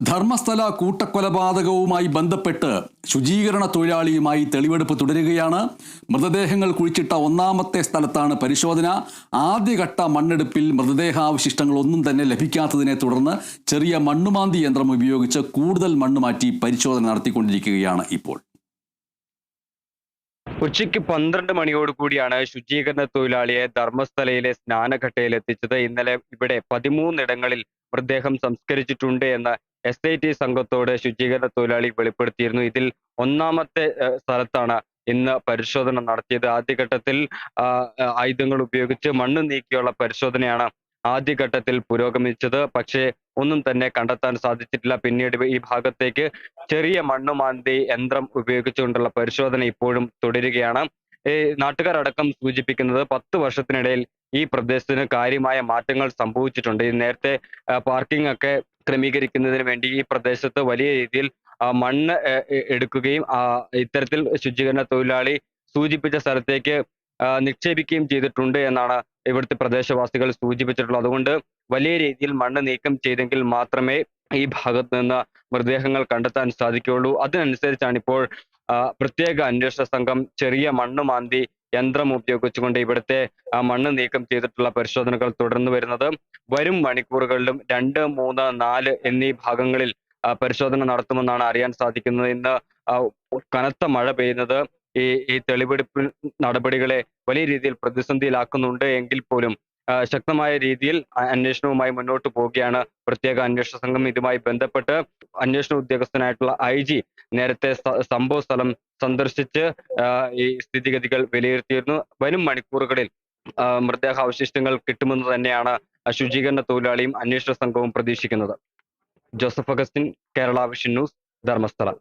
ധർമ്മസ്ഥല കൂട്ടക്കൊലപാതകവുമായി ബന്ധപ്പെട്ട് ശുചീകരണ തൊഴിലാളിയുമായി തെളിവെടുപ്പ് തുടരുകയാണ്. മൃതദേഹങ്ങൾ കുഴിച്ചിട്ട ഒന്നാമത്തെ സ്ഥലത്താണ് പരിശോധന. ആദ്യഘട്ട മണ്ണെടുപ്പിൽ മൃതദേഹാവശിഷ്ടങ്ങളൊന്നും തന്നെ ലഭിക്കാത്തതിനെ തുടർന്ന് ചെറിയ മണ്ണുമാന്തി യന്ത്രം ഉപയോഗിച്ച് കൂടുതൽ മണ്ണ് മാറ്റി പരിശോധന നടത്തിക്കൊണ്ടിരിക്കുകയാണ് ഇപ്പോൾ. ഉച്ചയ്ക്ക് 12 മണിയോടുകൂടിയാണ് ശുചീകരണ തൊഴിലാളിയെ ധർമ്മസ്ഥലയിലെ സ്നാനഘട്ടയിൽ എത്തിച്ചത്. ഇന്നലെ ഇവിടെ 13 ഇടങ്ങളിൽ മൃതദേഹം സംസ്കരിച്ചിട്ടുണ്ട് എന്ന് SIT സംഘത്തോട് ശുചീകരണ തൊഴിലാളി വെളിപ്പെടുത്തിയിരുന്നു. ഇതിൽ ഒന്നാമത്തെ സ്ഥലത്താണ് ഇന്ന് പരിശോധന നടത്തിയത്. ആദ്യഘട്ടത്തിൽ ആയുധങ്ങൾ ഉപയോഗിച്ച് മണ്ണ് നീക്കിയുള്ള പരിശോധനയാണ് ആദ്യഘട്ടത്തിൽ പുരോഗമിച്ചത്. പക്ഷേ ഒന്നും തന്നെ കണ്ടെത്താൻ സാധിച്ചിട്ടില്ല. പിന്നീട് ഈ ഭാഗത്തേക്ക് ചെറിയ മണ്ണുമാന്തി യന്ത്രം ഉപയോഗിച്ചുകൊണ്ടുള്ള പരിശോധന ഇപ്പോഴും തുടരുകയാണ്. നാട്ടുകാരടക്കം സൂചിപ്പിക്കുന്നത് 10 വർഷത്തിനിടയിൽ ഈ പ്രദേശത്തിന് കാര്യമായ മാറ്റങ്ങൾ സംഭവിച്ചിട്ടുണ്ട്. നേരത്തെ പാർക്കിംഗ് ഒക്കെ ക്രമീകരിക്കുന്നതിന് വേണ്ടി ഈ പ്രദേശത്ത് വലിയ രീതിയിൽ മണ്ണ് എടുക്കുകയും ഇത്തരത്തിൽ ശുചീകരണ തൊഴിലാളി സൂചിപ്പിച്ച സ്ഥലത്തേക്ക് നിക്ഷേപിക്കുകയും ചെയ്തിട്ടുണ്ട് എന്നാണ് ഇവിടുത്തെ പ്രദേശവാസികൾ സൂചിപ്പിച്ചിട്ടുള്ളത്. അതുകൊണ്ട് വലിയ രീതിയിൽ മണ്ണ് നീക്കം ചെയ്തെങ്കിൽ മാത്രമേ ഈ ഭാഗത്ത് നിന്ന് മൃതദേഹങ്ങൾ കണ്ടെത്താൻ സാധിക്കുകയുള്ളൂ. അതിനനുസരിച്ചാണ് ഇപ്പോൾ പ്രത്യേക അന്വേഷണ സംഘം ചെറിയ മണ്ണുമാന്തി യന്ത്രം ഉപയോഗിച്ചുകൊണ്ട് ഇവിടുത്തെ മണ്ണ് നീക്കം ചെയ്തിട്ടുള്ള പരിശോധനകൾ തുടർന്നു വരുന്നത്. വരും മണിക്കൂറുകളിലും 2, 3, 4 എന്നീ ഭാഗങ്ങളിൽ പരിശോധന നടത്തുമെന്നാണ് അറിയാൻ സാധിക്കുന്നത്. ഇന്ന് കനത്ത മഴ പെയ്യുന്നത് ഈ തെളിവെടുപ്പ് നടപടികളെ വലിയ രീതിയിൽ പ്രതിസന്ധിയിലാക്കുന്നുണ്ട് എങ്കിൽ പോലും ശക്തമായ രീതിയിൽ അന്വേഷണവുമായി മുന്നോട്ട് പോവുകയാണ് പ്രത്യേക അന്വേഷണ സംഘം. ഇതുമായി ബന്ധപ്പെട്ട് അന്വേഷണ ഉദ്യോഗസ്ഥനായിട്ടുള്ള IG നേരത്തെ സംഭവ സ്ഥലം സന്ദർശിച്ച് ഈ സ്ഥിതിഗതികൾ വിലയിരുത്തിയിരുന്നു. വരും മണിക്കൂറുകളിൽ മൃതദേഹാവശിഷ്ടങ്ങൾ കിട്ടുമെന്ന് തന്നെയാണ് ശുചീകരണ തൊഴിലാളിയും അന്വേഷണ സംഘവും പ്രതീക്ഷിക്കുന്നത്. Joseph Augustine, Kerala vision news, Dharmasthala.